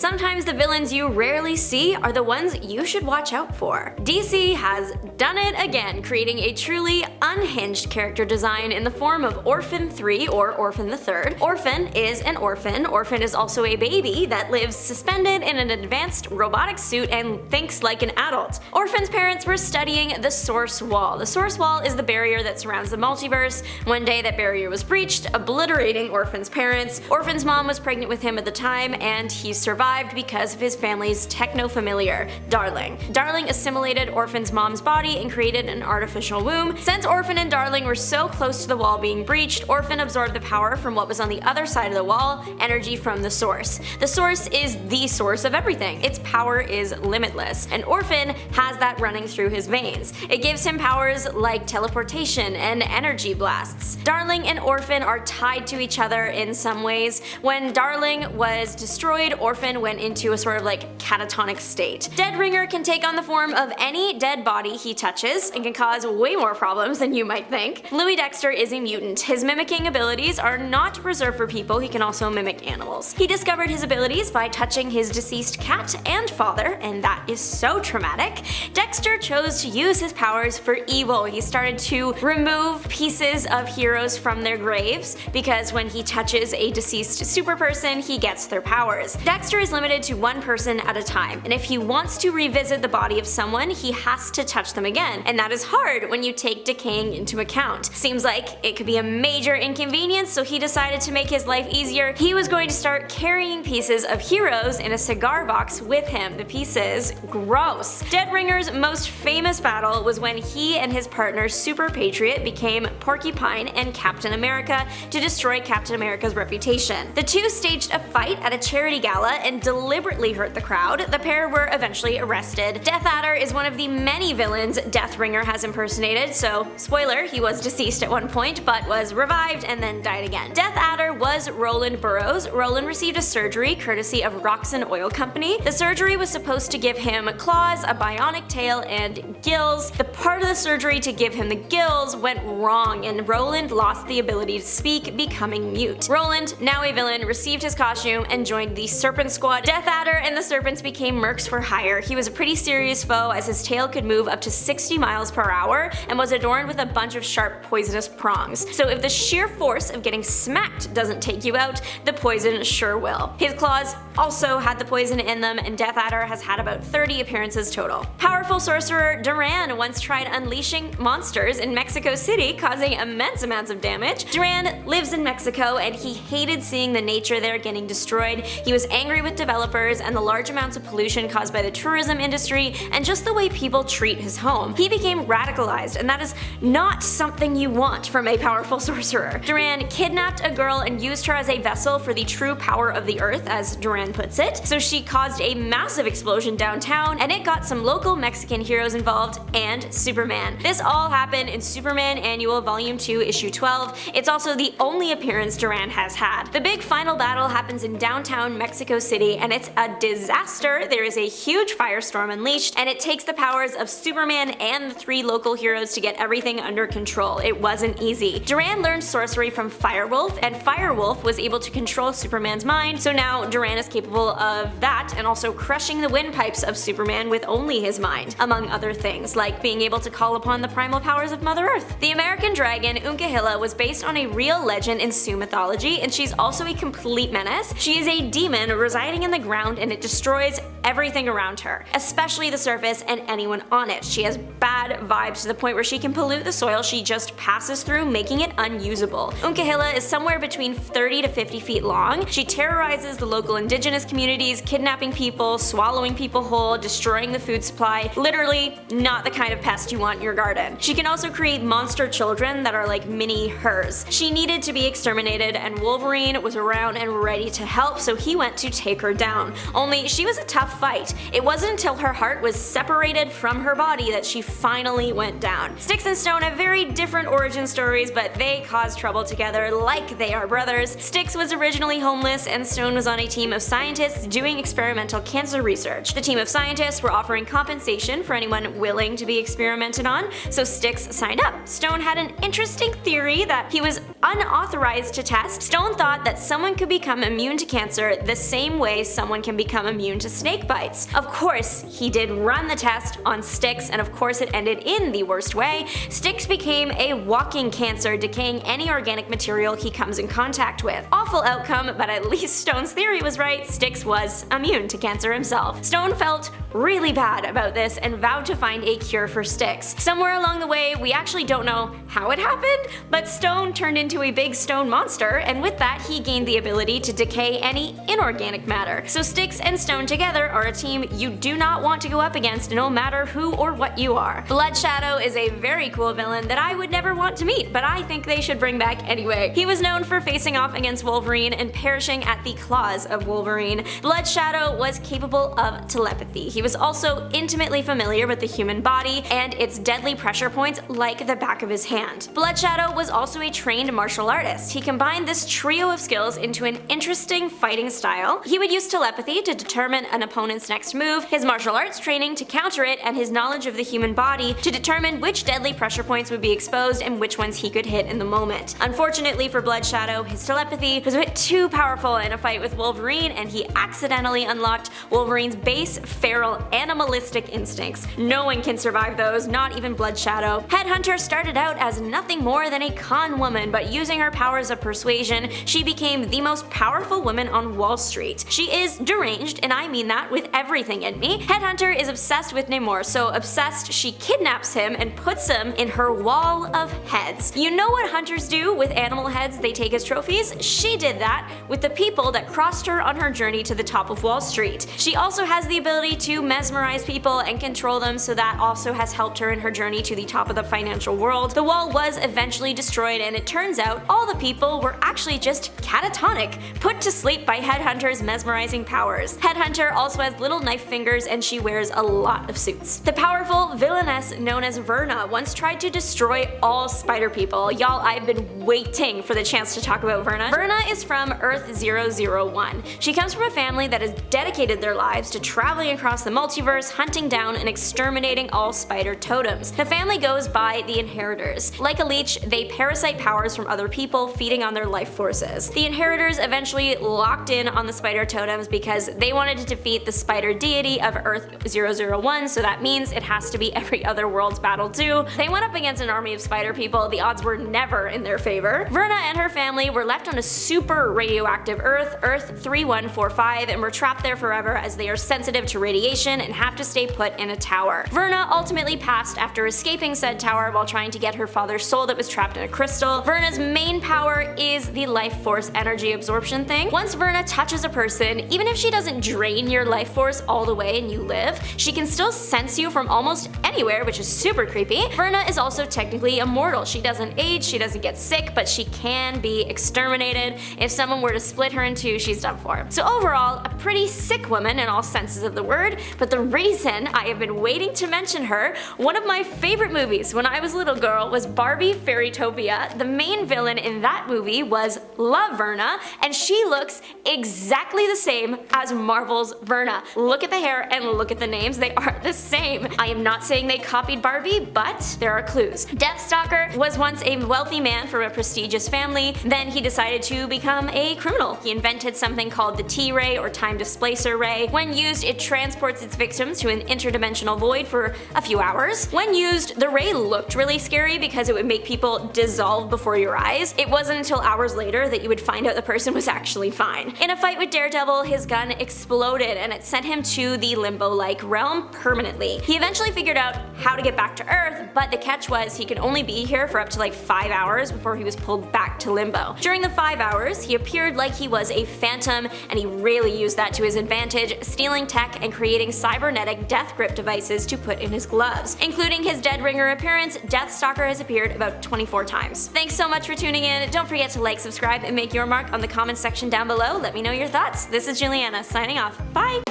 sometimes the villains you rarely see are the ones you should watch out for. DC has done it again, creating a truly unhinged character design in the form of Orphan 3 or Orphan the Third. Orphan is an orphan. Orphan is also a baby that lives suspended in an advanced robotic suit and thinks like an adult. Orphan's parents were studying the Source Wall. The Source Wall is the barrier that surrounds the multiverse. One day that barrier was breached, obliterating Orphan's parents. Orphan's mom was pregnant with him at the time, and he survived because of his family's techno-familiar, Darling. Darling assimilated Orphan's mom's body and created an artificial womb. Since Orphan and Darling were so close to the wall being breached, Orphan absorbed the power from what was on the other side of the wall, energy from the Source. The Source is the source of everything. Its power is limitless, and Orphan has that running through his veins. It gives him powers like teleportation and energy blasts. Darling and Orphan are tied to each other in some ways. When Darling was destroyed, Orphan went into a sort of like catatonic state. Deadringer can take on the form of any dead body he touches and can cause way more problems than you might think. Louis Dexter is a mutant. His mimicking abilities are not reserved for people, he can also mimic animals. He discovered his abilities by touching his deceased cat and father, and that is so traumatic. Dexter chose to use his powers for evil. He started to remove pieces of heroes from their graves, because when he touches a deceased super person, he gets their powers. Dexter is limited to one person at a time, and if he wants to revisit the body of someone, he has to touch them again, and that is hard when you take decaying into account. Seems like it could be a major inconvenience, so he decided to make his life easier. He was going to start carrying pieces of heroes in a cigar box with him. The pieces, gross. Deadringer's most famous battle was when he and his partner Super Patriot became Porcupine and Captain America to destroy Captain America's reputation. The two staged a fight at a charity gala and deliberately hurt the crowd. The pair were eventually arrested. Death Adder is one of the many villains Deathringer has impersonated, so spoiler, he was deceased at one point but was revived and then died again. Death Adder was Roland Burrows. Roland received a surgery courtesy of Roxxon Oil Company. The surgery was supposed to give him claws, a bionic tail, and gills. The part of the surgery to give him the gills went wrong, and Roland lost the ability to speak, becoming mute. Roland, now a villain, received his costume and joined the Serpent Squad. Death Adder and the Serpents became mercs for hire. He was a pretty serious foe, as his tail could move up to 60 miles per hour and was adorned with a bunch of sharp poisonous prongs. So if the sheer force of getting smacked doesn't take you out, the poison sure will. His claws also had the poison in them, and Death Adder has had about 30 appearances total. Powerful Sorcerer Duran once tried unleashing monsters in Mexico City, causing immense amounts of damage. Duran lives in Mexico, and he hated seeing the nature there getting destroyed. He was angry with developers and the large amounts of pollution caused by the tourism industry and just the way people treat his home. He became radicalized, and that is not something you want from a powerful sorcerer. Duran kidnapped a girl and used her as a vessel for the true power of the earth, as Duran puts it. So she caused a massive explosion downtown, and it got some local Mexican heroes involved and Superman. This all happened in Superman Annual Volume 2 Issue 12. It's also the only appearance Duran has had. The big final battle happens in downtown Mexico City, and it's a disaster. There is a huge firestorm unleashed, and it takes the powers of Superman and the three local heroes to get everything under control. It wasn't easy. Duran learned sorcery from Firewolf, and Firewolf was able to control Superman's mind, so now Duran is capable of that and also crushing the windpipes of Superman with only his mind, among other things, like being able to call upon the primal powers of Mother Earth. The American dragon Unkahilla was based on a real legend in Sioux mythology, and she's also a complete menace. She is a demon residing in the ground, and it destroys everything around her, especially the surface and anyone on it. She has bad vibes to the point where she can pollute the soil she just passes through, making it unusable. Unkahilla is somewhere between 30 to 50 feet long. She terrorizes the local indigenous communities, kidnapping people, swallowing people whole, destroying the food supply. Literally not the kind of pest you want in your garden. She can also create monster children that are like mini hers. She needed to be exterminated, and Wolverine was around and ready to help, so he went to take her down. Only she was a tough fight. It wasn't until her heart was separated from her body that she finally went down. Styx and Stone have very different origin stories, but they cause trouble together like they are brothers. Styx was originally homeless, and Stone was on a team of scientists doing experimental cancer research. The team of scientists were offering compensation for anyone willing to be experimented on, so Styx signed up. Stone had an interesting theory that he was unauthorized to test. Stone thought that someone could become immune to cancer the same way way someone can become immune to snake bites. Of course, he did run the test on Styx, and of course it ended in the worst way. Styx became a walking cancer, decaying any organic material he comes in contact with. Awful outcome, but at least Stone's theory was right. Styx was immune to cancer himself. Stone felt really bad about this and vowed to find a cure for Styx. Somewhere along the way, we actually don't know how it happened, but Stone turned into a big stone monster, and with that he gained the ability to decay any inorganic matter. So Styx and Stone together are a team you do not want to go up against, no matter who or what you are. Blood Shadow is a very cool villain that I would never want to meet, but I think they should bring back anyway. He was known for facing off against Wolverine and perishing at the claws of Wolverine. Blood Shadow was capable of telepathy. He was also intimately familiar with the human body and its deadly pressure points like the back of his hand. Blood Shadow was also a trained martial artist. He combined this trio of skills into an interesting fighting style. He would use telepathy to determine an opponent's next move, his martial arts training to counter it, and his knowledge of the human body to determine which deadly pressure points would be exposed and which ones he could hit in the moment. Unfortunately for Blood Shadow, his telepathy was a bit too powerful in a fight with Wolverine, and he accidentally unlocked Wolverine's base feral animalistic instincts. No one can survive those, not even Blood Shadow. Headhunter started out as nothing more than a con woman, but using her powers of persuasion, she became the most powerful woman on Wall Street. She is deranged, and I mean that with everything in me. Headhunter is obsessed with Namor, so obsessed she kidnaps him and puts him in her wall of heads. You know what hunters do with animal heads they take as trophies? She did that with the people that crossed her on her journey to the top of Wall Street. She also has the ability to mesmerize people and control them, so that also has helped her in her journey to the top of the financial world. The wall was eventually destroyed, and it turns out all the people were actually just catatonic, put to sleep by Headhunter's mesmerizing powers. Headhunter also has little knife fingers, and she wears a lot of suits. The powerful villainess known as Verna once tried to destroy all spider people. Y'all, I've been waiting for the chance to talk about Verna. Verna is from Earth 001. She comes from a family that has dedicated their lives to traveling across the multiverse, hunting down and exterminating all spider totems. The family goes by the Inheritors. Like a leech, they parasite powers from other people, feeding on their life forces. The Inheritors eventually locked in on the spider totems because they wanted to defeat the spider deity of Earth 001, so that means it has to be every other world's battle too. They went up against an army of spider people. The odds were never in their favor. Verna and her family were left on a super radioactive Earth, Earth 3145, and were trapped there forever as they are sensitive to radiation and have to stay put in a tower. Verna ultimately passed after escaping said tower while trying to get her father's soul that was trapped in a crystal. Verna's main power is the life force energy absorption thing. Once Verna touches a person, even if she doesn't drain your life force all the way and you live, she can still sense you from almost anywhere, which is super creepy. Verna is also technically immortal. She doesn't age, she doesn't get sick, but she can be exterminated. If someone were to split her in two, she's done for. So overall, a pretty sick woman in all senses of the word, but the reason I have been waiting to mention her, one of my favorite movies when I was a little girl was Barbie Fairytopia. The main villain in that movie was La Verna, and she looks exactly the same as Marvel's Verna. Look at the hair and look at the names, they are the same. I am not saying they copied Barbie, but there are clues. Deathstalker was once a wealthy man from a prestigious family, then he decided to become a criminal. He invented something called the T-Ray or Time Displacer Ray. When used, it transports its victims to an interdimensional void for a few hours. When used, the ray looked really scary because it would make people dissolve before your eyes. It wasn't until hours later that you would find out the person was actually fine. In a fight with Daredevil, his gun exploded and it sent him to the limbo-like realm permanently. He eventually figured out how to get back to Earth, but the catch was he could only be here for up to like 5 hours before he was pulled back to limbo. During the 5 hours, he appeared like he was a phantom, and he really used that to his advantage, stealing tech and creating cybernetic death grip devices to put in his gloves. Including his Dead Ringer appearance, Deathstalker has appeared about 24 times. Thanks so much for tuning in. Don't forget to like, subscribe, and make your mark on the comments section down below. Let me know your thoughts. This is Juliana signing off. Bye!